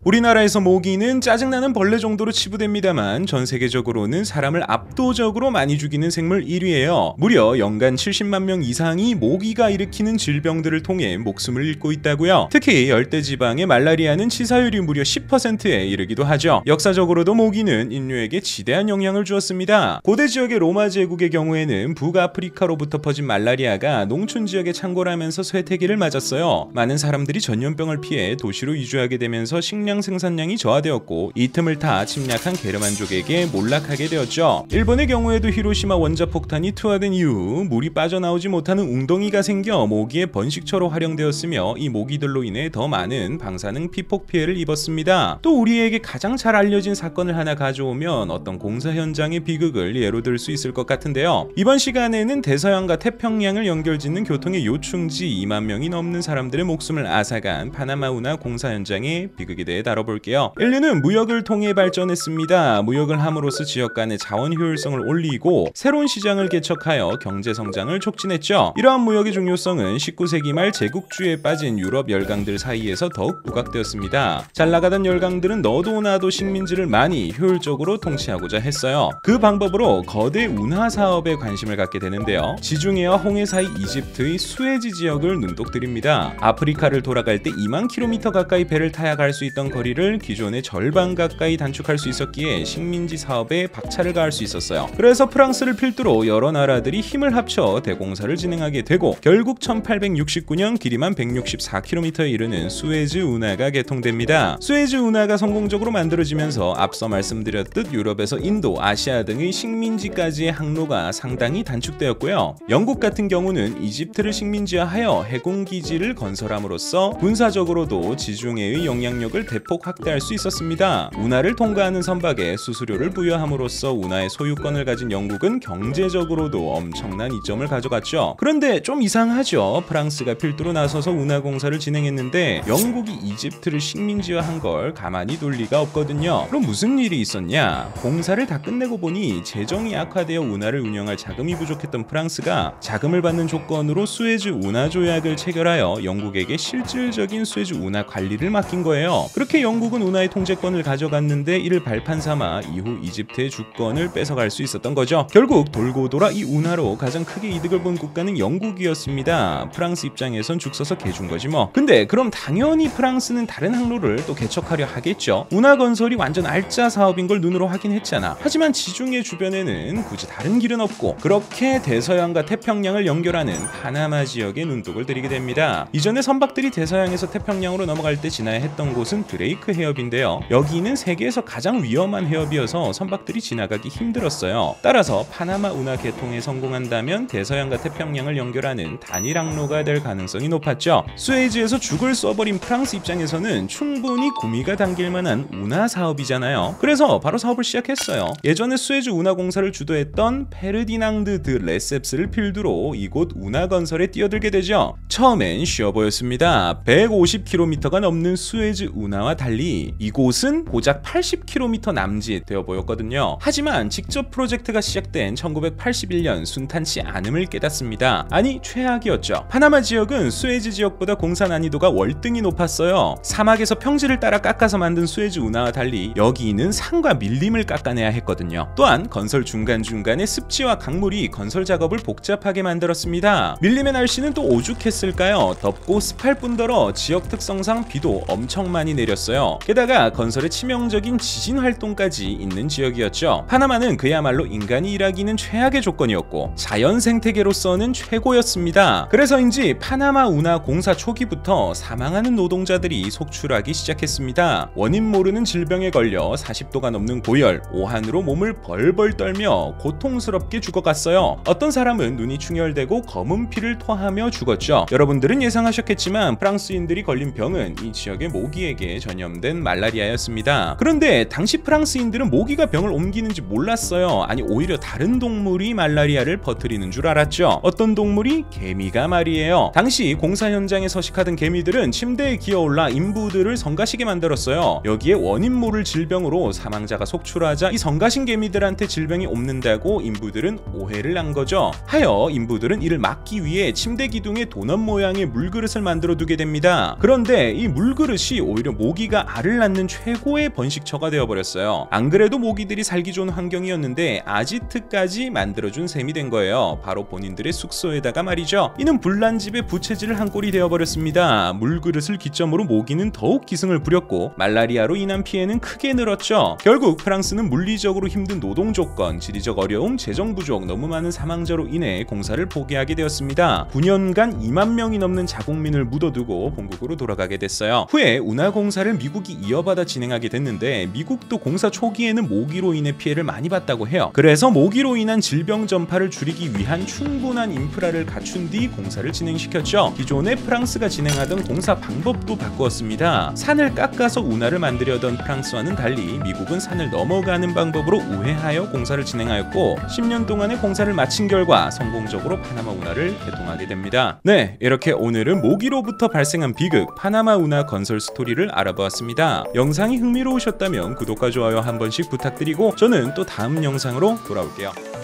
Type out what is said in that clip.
우리나라에서 모기는 짜증나는 벌레 정도로 치부됩니다만 전 세계적으로는 사람을 압도적으로 많이 죽이는 생물 1위예요. 무려 연간 70만 명 이상이 모기가 일으키는 질병들을 통해 목숨을 잃고 있다고요. 특히 열대지방의 말라리아는 치사율이 무려 10%에 이르기도 하죠. 역사적으로도 모기는 인류에게 지대한 영향을 주었습니다. 고대 지역의 로마 제국의 경우에는 북아프리카로부터 퍼진 말라리아가 농촌 지역에 창궐하면서 쇠퇴기를 맞았어요. 많은 사람들이 전염병을 피해 도시로 이주하게 되면서 식량 생산량이 저하되었고 이 틈을 타 침략한 게르만족에게 몰락하게 되었죠. 일본의 경우에도 히로시마 원자폭탄이 투하된 이후 물이 빠져나오지 못하는 웅덩이가 생겨 모기의 번식처로 활용되었으며 이 모기들로 인해 더 많은 방사능 피폭 피해를 입었습니다. 또 우리에게 가장 잘 알려진 사건을 하나 가져오면 어떤 공사 현장의 비극을 예로 들 수 있을 것 같은데요. 이번 시간에는 대서양과 태평양을 연결짓는 교통의 요충지 2만 명이 넘는 사람들의 목숨을 앗아간 파나마 운하 공사 현장의 비극에 대해 다뤄볼게요. 인류는 무역을 통해 발전했습니다. 무역을 함으로써 지역 간의 자원 효율성을 올리고 새로운 시장을 개척하여 경제 성장을 촉진했죠. 이러한 무역의 중요성은 19세기 말 제국주의에 빠진 유럽 열강들 사이에서 더욱 부각되었습니다. 잘 나가던 열강들은 너도 나도 식민지를 많이 효율적으로 통치하고자 했어요. 그 방법으로 거대 운하 사업에 관심을 갖게 되는데요. 지중해와 홍해 사이 이집트의 수에즈 지역을 눈독들입니다. 아프리카를 돌아갈 때 2만 킬로미터 가까이 배를 타야 갈 수 있던 거리를 기존의 절반 가까이 단축할 수 있었기에 식민지 사업에 박차를 가할 수 있었어요. 그래서 프랑스를 필두로 여러 나라들이 힘을 합쳐 대공사를 진행하게 되고 결국 1869년 길이만 164km에 이르는 수에즈 운하가 개통됩니다. 수에즈 운하가 성공적으로 만들어지면서 앞서 말씀드렸듯 유럽에서 인도, 아시아 등의 식민지까지의 항로가 상당히 단축되었고요. 영국 같은 경우는 이집트를 식민지화하여 해군기지를 건설함으로써 군사적으로도 지중해의 영향력을 대폭 확대할 수 있었습니다. 운하를 통과하는 선박에 수수료를 부여함으로써 운하의 소유권을 가진 영국은 경제적으로도 엄청난 이점을 가져갔죠. 그런데 좀 이상하죠. 프랑스가 필두로 나서서 운하 공사를 진행했는데 영국이 이집트를 식민지화한 걸 가만히 둘 리가 없거든요. 그럼 무슨 일이 있었냐? 공사를 다 끝내고 보니 재정이 악화되어 운하를 운영할 자금이 부족했던 프랑스가 자금을 받는 조건으로 수에즈 운하 조약을 체결하여 영국에게 실질적인 수에즈 운하 관리를 맡긴 거예요. 그렇게 영국은 운하의 통제권을 가져갔는데 이를 발판 삼아 이후 이집트의 주권을 뺏어갈 수 있었던 거죠. 결국 돌고 돌아 이 운하로 가장 크게 이득을 본 국가는 영국이었습니다. 프랑스 입장에선 죽 서서 개준 거지 뭐. 근데 그럼 당연히 프랑스는 다른 항로를 또 개척하려 하겠죠. 운하 건설이 완전 알짜 사업인 걸 눈으로 확인했잖아. 하지만 지중해 주변에는 굳이 다른 길은 없고 그렇게 대서양과 태평양을 연결하는 파나마 지역에 눈독을 들이게 됩니다. 이전에 선박들이 대서양에서 태평양으로 넘어갈 때 지나야 했던 곳은 드레이크 해협인데요. 여기는 세계에서 가장 위험한 해협이어서 선박들이 지나가기 힘들었어요. 따라서 파나마 운하 개통에 성공한다면 대서양과 태평양을 연결하는 단일 항로가 될 가능성이 높았죠. 수에즈에서 죽을 써버린 프랑스 입장에서는 충분히 구미가 당길 만한 운하 사업이잖아요. 그래서 바로 사업을 시작했어요. 예전에 수에즈 운하 공사를 주도했던 페르디낭드 드 레셉스를 필두로 이곳 운하 건설에 뛰어들게 되죠. 처음엔 쉬워 보였습니다. 150km가 넘는 수에즈 운하와 달리 이곳은 고작 80km 남짓 되어 보였거든요. 하지만 직접 프로젝트가 시작된 1981년 순탄치 않음을 깨닫습니다. 아니 최악이었죠. 파나마 지역은 수에즈 지역보다 공사 난이도가 월등히 높았어요. 사막에서 평지를 따라 깎아서 만든 수에즈 운하와 달리 여기는 산과 밀림을 깎아내야 했거든요. 또한 건설 중간중간에 습지와 강물이 건설 작업을 복잡하게 만들었습니다. 밀림의 날씨는 또 오죽했을까요? 덥고 습할 뿐더러 지역 특성상 비도 엄청 많이 내렸어요. 게다가 건설에 치명적인 지진 활동까지 있는 지역이었죠. 파나마는 그야말로 인간이 일하기는 최악의 조건이었고 자연 생태계로서는 최고였습니다. 그래서인지 파나마 운하 공사 초기부터 사망하는 노동자들이 속출하기 시작했습니다. 원인 모르는 질병에 걸려 40도가 넘는 고열, 오한으로 몸을 벌벌 떨며 고통스럽게 죽어갔어요. 어떤 사람은 눈이 충혈되고 검은 피를 토하며 죽었죠. 여러분들은 예상하셨겠지만 프랑스인들이 걸린 병은 이 지역의 모기에게 전염된 말라리아였습니다. 그런데 당시 프랑스인들은 모기가 병을 옮기는지 몰랐어요. 아니 오히려 다른 동물이 말라리아를 퍼뜨리는 줄 알았죠. 어떤 동물이? 개미가 말이에요. 당시 공사 현장에 서식하던 개미들은 침대에 기어올라 인부들을 성가시게 만들었어요. 여기에 원인 모를 질병으로 사망자가 속출하자 이 성가신 개미들한테 질병이 옮는다고 인부들은 오해를 한 거죠. 하여 인부들은 이를 막기 위해 침대 기둥에 도넛 모양의 물그릇을 만들어 두게 됩니다. 그런데 이 물그릇이 오히려 모기가 알을 낳는 최고의 번식처가 되어버렸어요. 안 그래도 모기들이 살기 좋은 환경이었는데 아지트까지 만들어준 셈이 된 거예요. 바로 본인들의 숙소에다가 말이죠. 이는 불난집에 부채질을 한 꼴이 되어버렸습니다. 물그릇을 기점으로 모기는 더욱 기승을 부렸고 말라리아로 인한 피해는 크게 늘었죠. 결국 프랑스는 물리적으로 힘든 노동 조건, 지리적 어려움, 재정 부족, 너무 많은 사망자로 인해 공사를 포기하게 되었습니다. 9년간 2만 명이 넘는 자국민을 묻어두고 본국으로 돌아가게 됐어요. 후에 운하 공사를 미국이 이어받아 진행하게 됐는데 미국도 공사 초기에는 모기로 인해 피해를 많이 봤다고 해요. 그래서 모기로 인한 질병 전파를 줄이기 위한 충분한 인프라를 갖춘 뒤 공사를 진행시켰죠. 기존에 프랑스가 진행하던 공사 방법도 바꾸었습니다. 산을 깎아서 운하를 만들려던 프랑스와는 달리 미국은 산을 넘어가는 방법으로 우회하여 공사를 진행하였고 10년 동안의 공사를 마친 결과 성공적으로 파나마 운하를 개통하게 됩니다. 네, 이렇게 오늘은 모기로부터 발생한 비극 파나마 운하 건설 스토리를 알아보았습니다. 영상이 흥미로우셨다면 구독과 좋아요 한 번씩 부탁드리고 저는 또 다음 영상으로 돌아올게요.